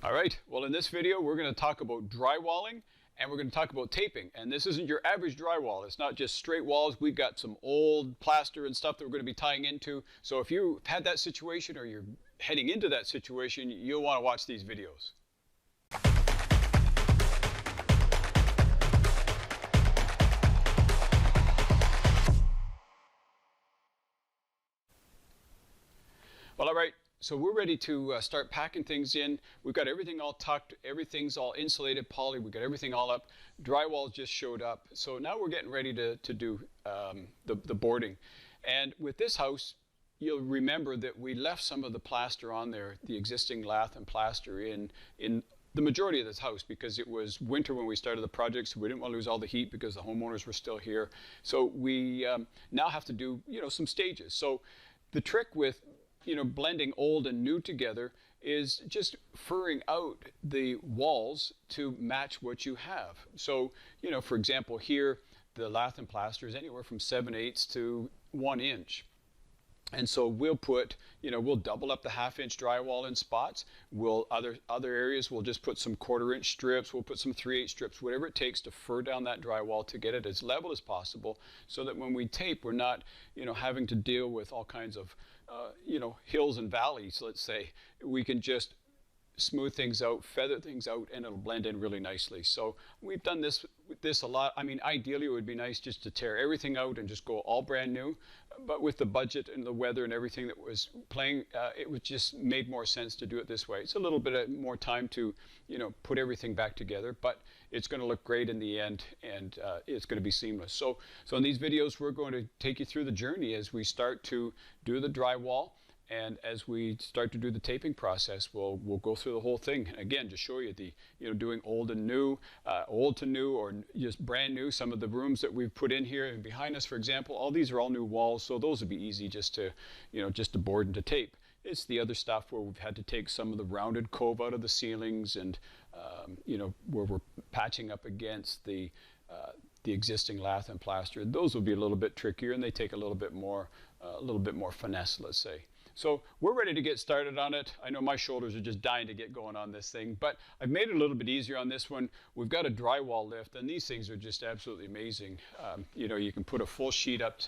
All right, well in this video we're going to talk about drywalling and we're going to talk about taping. And this isn't your average drywall. It's not just straight walls. We've got some old plaster and stuff that we're going to be tying into. So if you've had that situation or you're heading into that situation, you'll want to watch these videos. Well, all right. So we're ready to start packing things in. We've got everything all tucked, everything's all insulated, poly, we've got everything all up. Drywall just showed up. So now we're getting ready to do the boarding. And with this house, you'll remember that we left some of the plaster on there, the existing lath and plaster in the majority of this house because it was winter when we started the project, so we didn't want to lose all the heat because the homeowners were still here. So we now have to do, some stages. So the trick with blending old and new together is just furring out the walls to match what you have. So, for example, here, the lath and plaster is anywhere from 7/8 to 1 inch. And so we'll put, we'll double up the 1/2 inch drywall in spots. Other areas we'll just put some 1/4 inch strips. We'll put some 3/8 strips, whatever it takes to fur down that drywall to get it as level as possible, so that when we tape, we're not, having to deal with all kinds of, hills and valleys. Let's say we can just smooth things out, feather things out, and it'll blend in really nicely. So we've done this a lot. I mean, ideally it would be nice just to tear everything out and just go all brand new, but with the budget and the weather and everything that was playing, it was just made more sense to do it this way. It's a little bit more time to put everything back together, but it's going to look great in the end, and it's going to be seamless. So in these videos we're going to take you through the journey as we start to do the drywall. And as we start to do the taping process, we'll go through the whole thing. And again, just show you the, doing old and new, old to new, or just brand new. Some of the rooms that we've put in here and behind us, for example, all these are all new walls. So those would be easy just to, just to board and to tape. It's the other stuff where we've had to take some of the rounded cove out of the ceilings and, where we're patching up against the existing lath and plaster. Those will be a little bit trickier and they take a little bit more finesse, let's say. So we're ready to get started on it. I know my shoulders are just dying to get going on this thing, but I've made it a little bit easier on this one. We've got a drywall lift, and these things are just absolutely amazing. You can put a full sheet up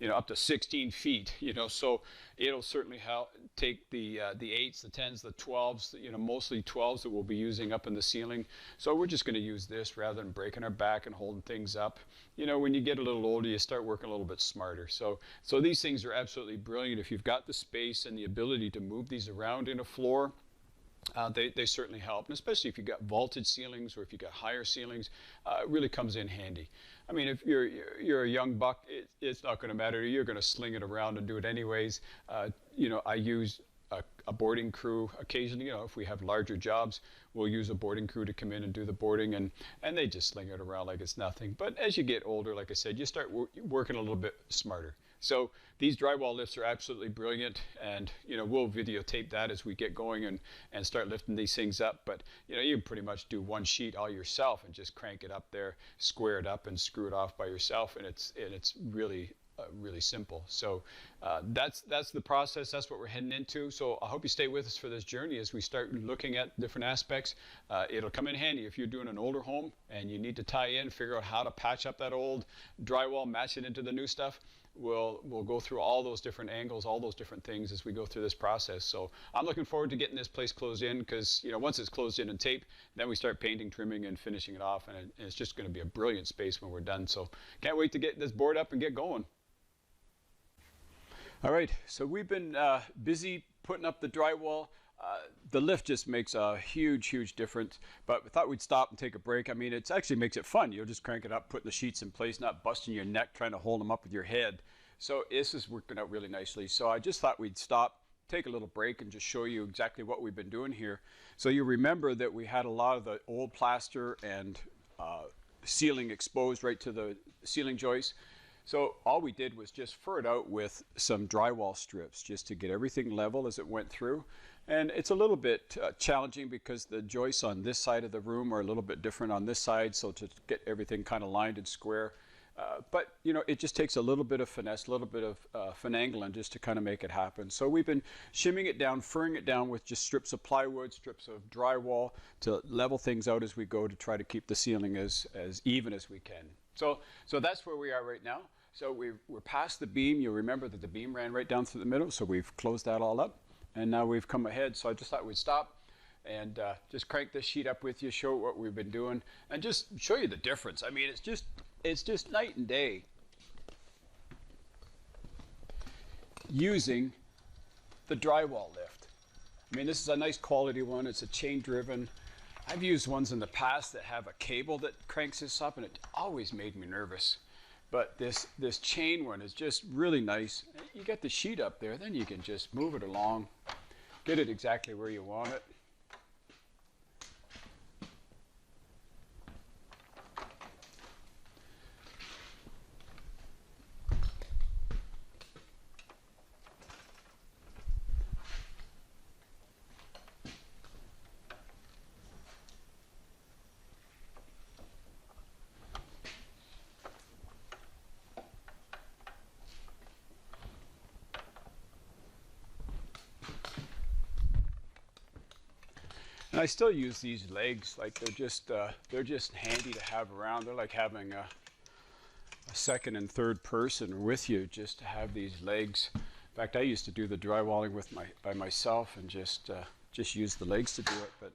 to 16 feet, so it'll certainly help take the 8s, the 10s, the 12s, mostly 12s that we'll be using up in the ceiling. So we're just going to use this rather than breaking our back and holding things up. When you get a little older, you start working a little bit smarter. So these things are absolutely brilliant. If you've got the space and the ability to move these around in a floor, they certainly help, and especially if you've got vaulted ceilings or if you've got higher ceilings, it really comes in handy. I mean, if you're a young buck, it's not going to matter. You're going to sling it around and do it anyways. I use a boarding crew occasionally. If we have larger jobs, we'll use a boarding crew to come in and do the boarding, and they just sling it around like it's nothing. But as you get older, like I said, you start working a little bit smarter. So these drywall lifts are absolutely brilliant, and we'll videotape that as we get going and start lifting these things up. But you can pretty much do one sheet all yourself and just crank it up there, square it up, and screw it off by yourself, and it's really really simple. So that's the process. That's what we're heading into. So I hope you stay with us for this journey as we start looking at different aspects. It'll come in handy if you're doing an older home and you need to tie in, figure out how to patch up that old drywall, match it into the new stuff. We'll go through all those different angles, all those different things as we go through this process. So I'm looking forward to getting this place closed in, because once it's closed in and taped, then we start painting, trimming, and finishing it off, and it's just going to be a brilliant space when we're done. So can't wait to get this board up and get going. All right, so we've been busy putting up the drywall. The lift just makes a huge difference, but we thought we'd stop and take a break. I mean, it actually makes it fun. You'll just crank it up, putting the sheets in place, not busting your neck trying to hold them up with your head. So this is working out really nicely. So I just thought we'd stop, take a little break, and just show you exactly what we've been doing here. So you remember that we had a lot of the old plaster and ceiling exposed right to the ceiling joists. So all we did was just fur it out with some drywall strips just to get everything level as it went through. And it's a little bit challenging because the joists on this side of the room are a little bit different on this side. So to get everything kind of lined and square, But you know, it just takes a little bit of finesse, a little bit of finagling just to kind of make it happen. So we've been shimming it down, furring it down with just strips of plywood, strips of drywall to level things out as we go to try to keep the ceiling as even as we can. So that's where we are right now. So we're past the beam. You'll remember that the beam ran right down through the middle, so we've closed that all up. And now we've come ahead, so I just thought we'd stop and just crank this sheet up with you, show what we've been doing, and just show you the difference. I mean, it's just night and day using the drywall lift. I mean, this is a nice quality one. It's a chain driven. I've used ones in the past that have a cable that cranks this up, and it always made me nervous. But this chain one is just really nice. You get the sheet up there, then you can just move it along, get it exactly where you want it. And I still use these legs, like they're just handy to have around. They're like having a second and third person with you, just to have these legs. In fact, I used to do the drywalling by myself and just use the legs to do it. But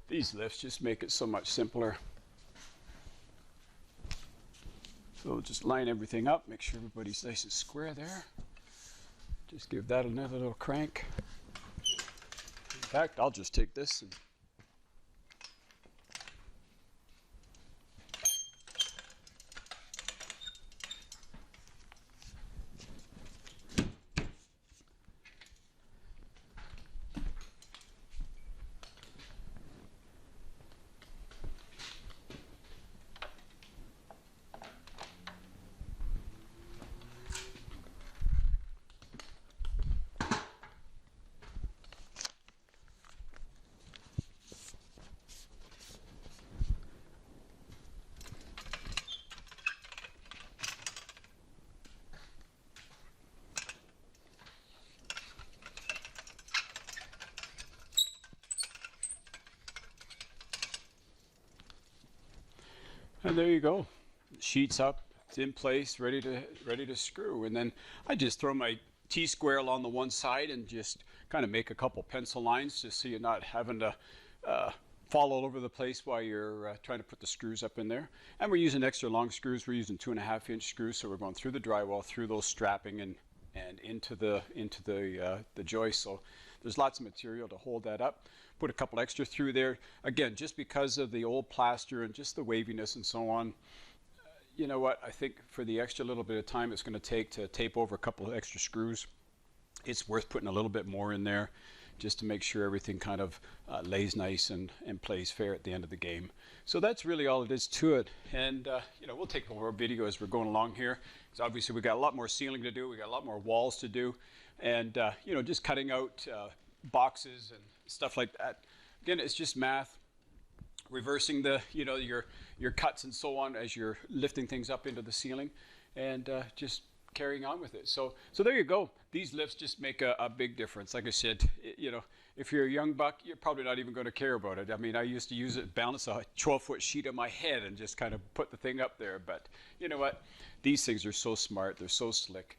these lifts just make it so much simpler. So we'll just line everything up, make sure everybody's nice and square there. Just give that another little crank. In fact, I'll just take this and and there you go. Sheets up, it's in place, ready to screw. And then I just throw my T-square along the one side and just kind of make a couple pencil lines just so you're not having to fall all over the place while you're trying to put the screws up in there. And we're using extra long screws. We're using 2.5-inch screws, so we're going through the drywall, through those strapping and into the joist. So there's lots of material to hold that up. Put a couple extra through there. Again, just because of the old plaster and just the waviness and so on, you know what? I think for the extra little bit of time it's going to take to tape over a couple of extra screws, it's worth putting a little bit more in there just to make sure everything kind of lays nice and plays fair at the end of the game. So that's really all it is to it. And you know, we'll take more video as we're going along here, because obviously we got a lot more ceiling to do, we got a lot more walls to do, and you know, just cutting out boxes and stuff like that. Again, it's just math, reversing the, you know, your cuts and so on as you're lifting things up into the ceiling, and just carrying on with it. So there you go. These lifts just make a big difference. Like I said, you know, if you're a young buck, you're probably not even going to care about it. I mean, I used to use it, balance a 12-foot sheet on my head and just kind of put the thing up there. But you know what? These things are so smart. They're so slick.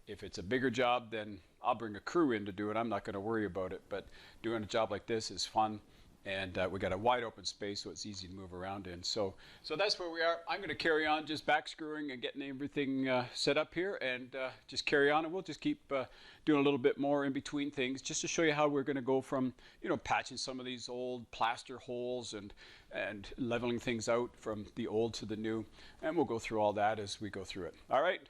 If it's a bigger job, then I'll bring a crew in to do it. I'm not going to worry about it. But doing a job like this is fun. And we got a wide open space, so it's easy to move around in. So that's where we are. I'm going to carry on just back screwing and getting everything set up here, and just carry on, and we'll just keep doing a little bit more in between things, just to show you how we're going to go from, you know, patching some of these old plaster holes and leveling things out from the old to the new, and we'll go through all that as we go through it. All right.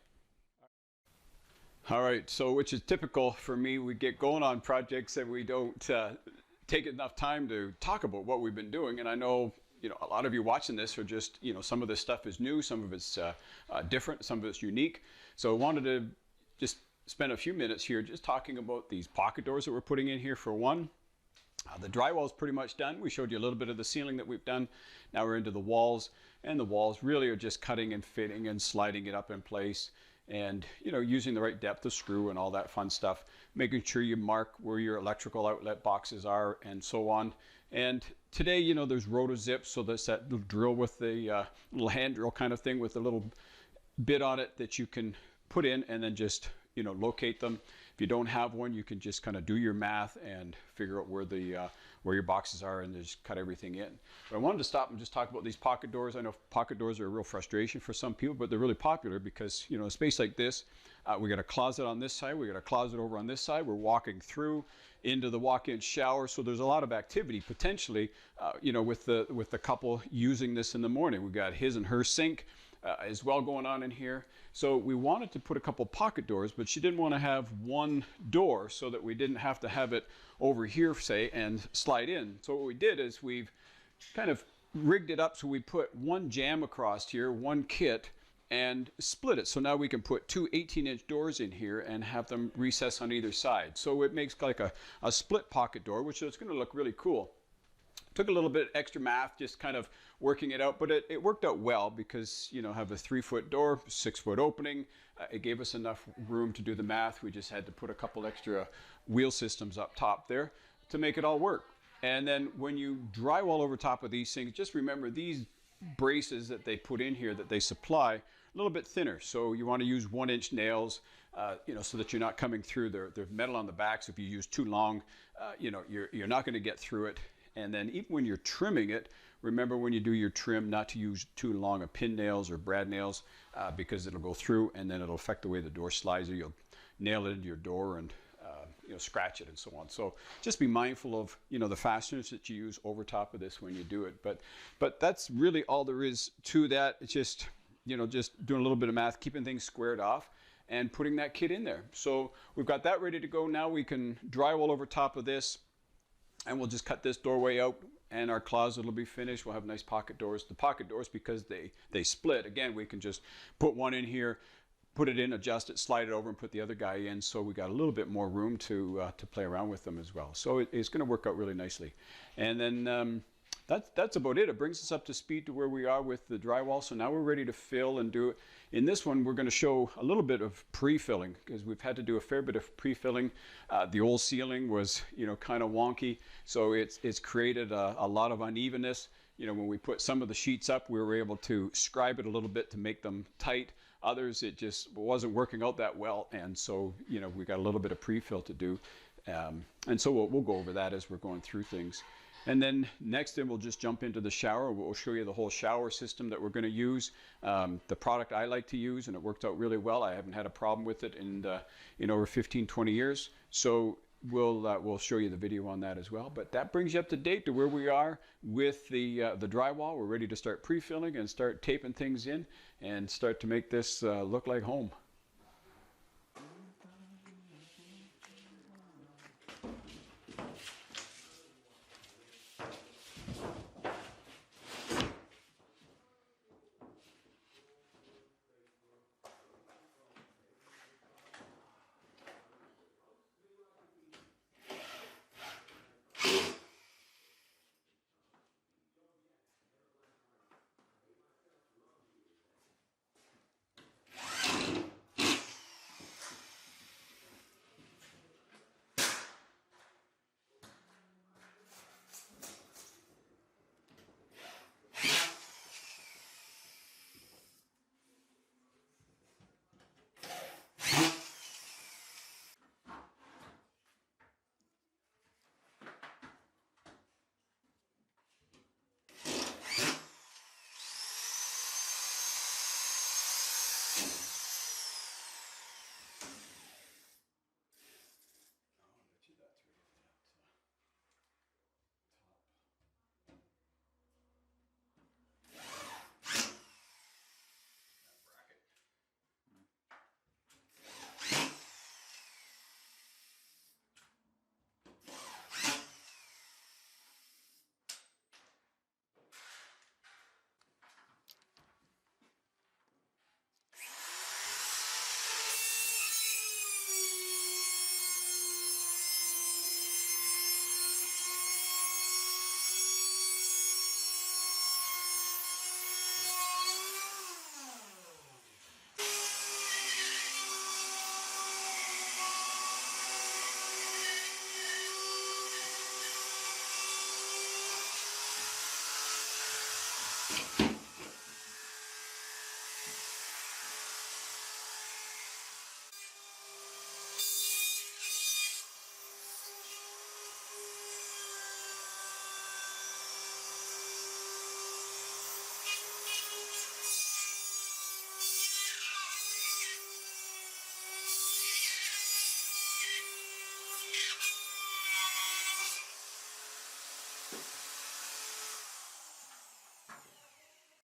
All right. So, which is typical for me, we get going on projects and we don't take enough time to talk about what we've been doing. And I know, you know, a lot of you watching this are just, you know, some of this stuff is new, some of it's different, some of it's unique. So I wanted to just spend a few minutes here just talking about these pocket doors that we're putting in here for one. The drywall is pretty much done. We showed you a little bit of the ceiling that we've done. Now we're into the walls, and the walls really are just cutting and fitting and sliding it up in place, and using the right depth of screw and all that fun stuff, making sure you mark where your electrical outlet boxes are and so on. And today, there's roto-zips, so that's that little drill with the little hand drill kind of thing with a little bit on it that you can put in and then just locate them. If you don't have one, you can just kind of do your math and figure out where your boxes are and just cut everything in. But I wanted to stop and just talk about these pocket doors. I know pocket doors are a real frustration for some people, but they're really popular because a space like this, we got a closet on this side, we got a closet over on this side. We're walking through into the walk-in shower, so there's a lot of activity potentially, with the couple using this in the morning. We've got his and her sink as well going on in here. So we wanted to put a couple pocket doors, but she didn't want to have one door so that we didn't have to have it over here, say, and slide in. So what we did is we've kind of rigged it up so we put one jamb across here, one kit, and split it. So now we can put two 18-inch doors in here and have them recess on either side. So it makes like a split pocket door, which is going to look really cool. Took a little bit extra math, just kind of working it out, but it worked out well because, have a 3-foot door, 6-foot opening. It gave us enough room to do the math. We just had to put a couple extra wheel systems up top there to make it all work. And then when you drywall over top of these things, just remember these braces that they put in here that they supply, a little bit thinner. So you want to use 1-inch nails, so that you're not coming through. They're metal on the back, so if you use too long, you're not going to get through it. And then even when you're trimming it, remember when you do your trim not to use too long of pin nails or brad nails because it'll go through and then it'll affect the way the door slides, or you'll nail it into your door and scratch it and so on. So just be mindful of the fasteners that you use over top of this when you do it. But that's really all there is to that. It's just just doing a little bit of math, keeping things squared off, and putting that kit in there. So we've got that ready to go. Now we can drywall over top of this. And we'll just cut this doorway out and our closet will be finished. We'll have nice pocket doors. The pocket doors, because they split, again, we can just put one in here, put it in, adjust it, slide it over, and put the other guy in. So we got a little bit more room to play around with them as well. So it's going to work out really nicely. And then that's about it. It brings us up to speed to where we are with the drywall. So now we're ready to fill and do it. In this one, we're going to show a little bit of pre-filling because we've had to do a fair bit of pre-filling. The old ceiling was, kind of wonky. So it's created a lot of unevenness. When we put some of the sheets up, we were able to scribe it a little bit to make them tight. Others, it just wasn't working out that well. And so, we got a little bit of pre-fill to do. And so we'll go over that as we're going through things. And then next we'll just jump into the shower. We'll show you the whole shower system that we're going to use. The product I like to use, and it worked out really well. I haven't had a problem with it in over 15, 20 years. So we'll show you the video on that as well. But that brings you up to date to where we are with the drywall. We're ready to start pre-filling and start taping things in and start to make this look like home.